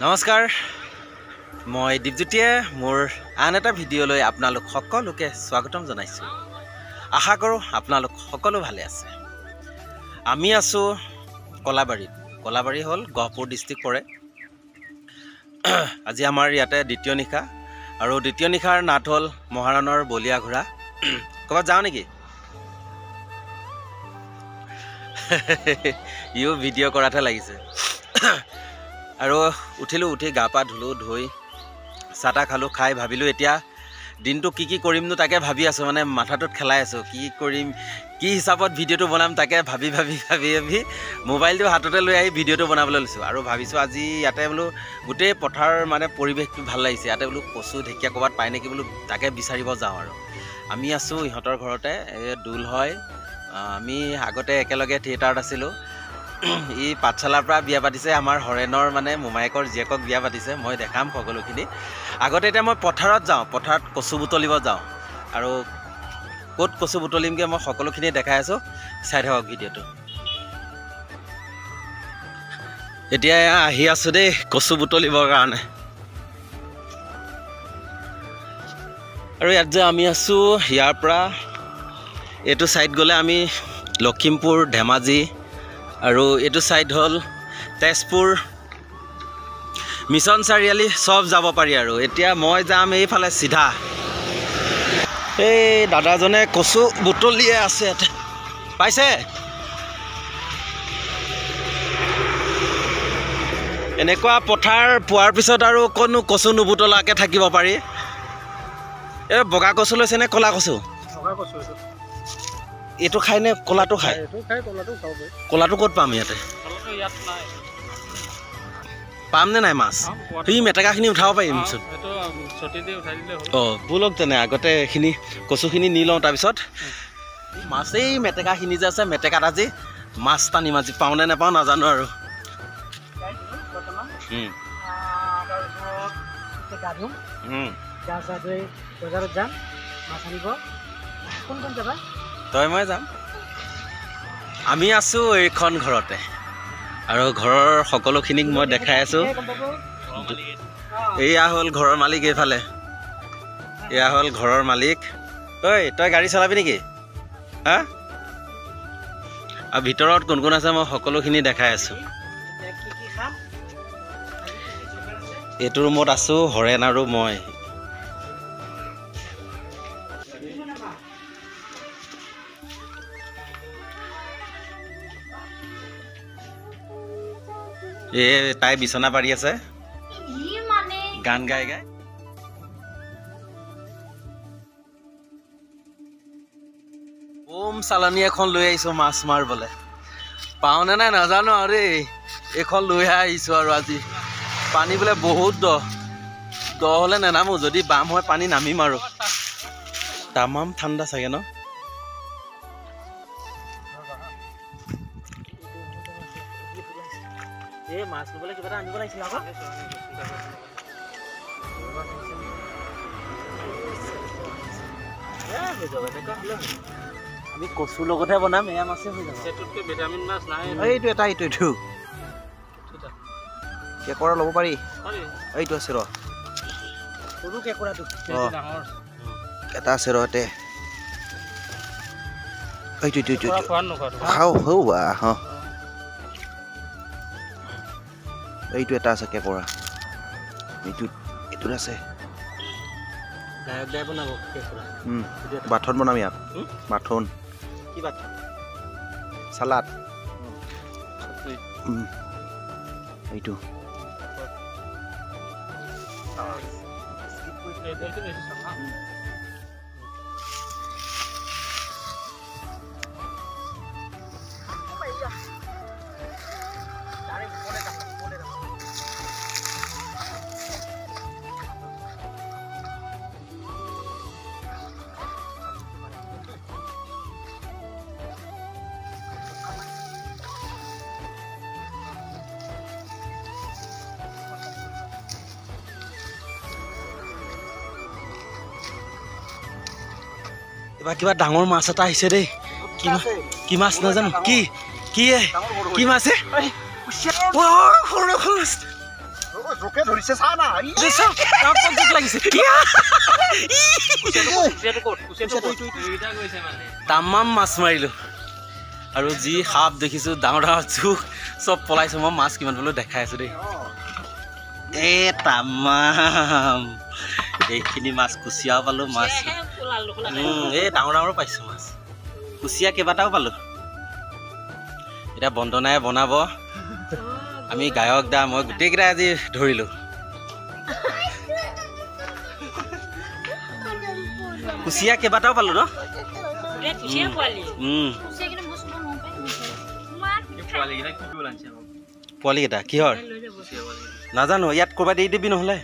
নমস্কাৰ মই দীপজ্যোতিয়ে মোৰ আন এটা ভিডিঅ'লৈ আপোনালোক সকলোকে স্বাগতম জনাইছোঁ। আশা কৰোঁ আপোনালোক সকলো ভালে আছে। আমি আছোঁ কলাবাৰীত। কলাবাৰী হ'ল গহপুৰ ডিষ্ট্ৰিক্ট পৰে। আজি আমাৰ ইয়াতে দ্বিতীয় নিশা আৰু দ্বিতীয় নিশাৰ নাট হ'ল মহাৰণৰ বলীয়া ঘোঁৰা। ক'ৰবাত যাওঁ নেকি? ইও ভিডিঅ' কৰাতহে লাগিছে। আৰু উঠি গা পা ধুই চাহ তাহ খালোঁ, খাই ভাবিলোঁ এতিয়া দিনটো কি কৰিমনো তাকে ভাবি আছোঁ, মানে মাথাটোত খেলাই আছোঁ কি কৰিম, কি হিচাপত ভিডিঅ'টো বনাম তাকে ভাবি মোবাইলটো হাততে লৈ আহি ভিডিঅ'টো বনাবলৈ লৈছোঁ। আৰু ভাবিছোঁ আজি ইয়াতে বোলো গোটেই পথাৰ মানে পৰিৱেশটো ভাল লাগিছে, ইয়াতে বোলো কচু ঢেকীয়া ক'ৰবাত পায় নেকি বোলো তাকে বিচাৰিব যাওঁ। আৰু আমি আছোঁ ইহঁতৰ ঘৰতে, এই দোল হয়। আমি আগতে একেলগে থিয়েটাৰত আছিলোঁ। ই পাঠশালাৰ পৰা বিয়া পাতিছে, আমাৰ হৰেণৰ মানে মোমায়েকৰ জীয়েকক বিয়া পাতিছে। মই দেখাম সকলোখিনি। আগতে এতিয়া মই পথাৰত যাওঁ, পথাৰত কচু বুটলিব যাওঁ, আৰু ক'ত কচু বুটলিমগৈ মই সকলোখিনি দেখাই আছোঁ, চাই থাকক ভিডিঅ'টো। এতিয়া আহি আছোঁ দেই কচু বুটলিবৰ কাৰণে। আৰু ইয়াত যে আমি আছোঁ, ইয়াৰ পৰা এইটো ছাইড গ'লে আমি লখিমপুৰ, ধেমাজি, আৰু এইটো ছাইড হ'ল তেজপুৰ, মিছন চাৰিআলি চব যাব পাৰি। আৰু এতিয়া মই যাম এইফালে চিধা। এই দাদাজনে কচু বুটলিয়ে আছে ইয়াতে, পাইছে? এনেকুৱা পথাৰ পোৱাৰ পিছত আৰু ক'তনো কচু নুবুটলাকৈ থাকিব পাৰি। এই বগা কচু লৈছে নে ক'লা কচু? এইটো খাই নে ক'লাটো খায়? ক'লাটো ক'ত পাম ইয়াতে? পাম নে নাই মাছ? সি মেটেকাখিনি উঠাব পাৰিমচোন। অঁ ব'লক তেনে আগতে এইখিনি কচুখিনি নি লওঁ, তাৰপিছত মাছ এই মেটেকাখিনি যে আছে, মেটেকাত আজি মাছ টানিম। আজি পাওঁ নে নাপাওঁ নাজানো। আৰু তই মই যাম। আমি আছোঁ এইখন ঘৰতে, আৰু ঘৰৰ সকলোখিনিক মই দেখাই আছোঁ। এয়া হ'ল ঘৰৰ মালিক, এইফালে এয়া হ'ল ঘৰৰ মালিক। ঐ তই গাড়ী চলাবি নেকি? হা? আৰু ভিতৰত কোন কোন আছে মই সকলোখিনি দেখাই আছোঁ। এইটো ৰুমত আছোঁ হৰেণ আৰু মই। তাই বিচনা পাৰি আছে গান গাই। চালানী এখন লৈ আহিছোঁ মাছ মাৰিবলৈ। পাওঁনে নাই নাজানো আৰু দেই, এইখন লৈহে আহিছোঁ। আৰু আজি পানী বোলে বহুত দ হ'লে নেনামো, যদি বাম হয় পানী নামিম। আৰু তামাম ঠাণ্ডা চাগে ন? এই মাছ ল'বলৈ কিবা এটা আনিব লাগিছিল আকৌ। আমি কচুৰ লগতহে বনাম, এয়া মাছে হৈ যাব। ভিটামিন মাছ নাই। এইটো কেঁকোৰা ল'ব পাৰি। এইটো আছে ৰ, সৰু কেঁকোৰাটো এটা আছে ৰ ইয়াতে। এইটো খাওঁ হৌ। এইটো এটা আছে কেঁকোৰা, এইটোত আছে। বাথন বনাম ইয়াত। বাথন কি বাথন? চালাড। এইটো এবাৰ কিবা ডাঙৰ মাছ এটা আহিছে দেই। কি মাছ নাজানো, কি মাছ? জোকে ধৰিছে চা না তামাম মাছ মাৰিলো আৰু যি সাপ দেখিছো ডাঙৰ ডাঙৰ জোক চব পলাইছো মই মাছ কিমান পালো দেখাই আছো দেই তামাম এইখিনি মাছ কুচিয়াও পালো মাছ এই ডাঙৰ ডাঙৰ পাইছো মাছ কুচিয়া কেইবাটাও পালো এতিয়া বন্দনাই বনাব আমি গায়ক দা মই গোটেইকেইটা আজি ধৰিলো কুচিয়া কেইবাটাও পালো ন পোৱালিকেইটা কিহৰ নাজানো ইয়াত ক'ৰবাত এৰি দিবি নহ'লে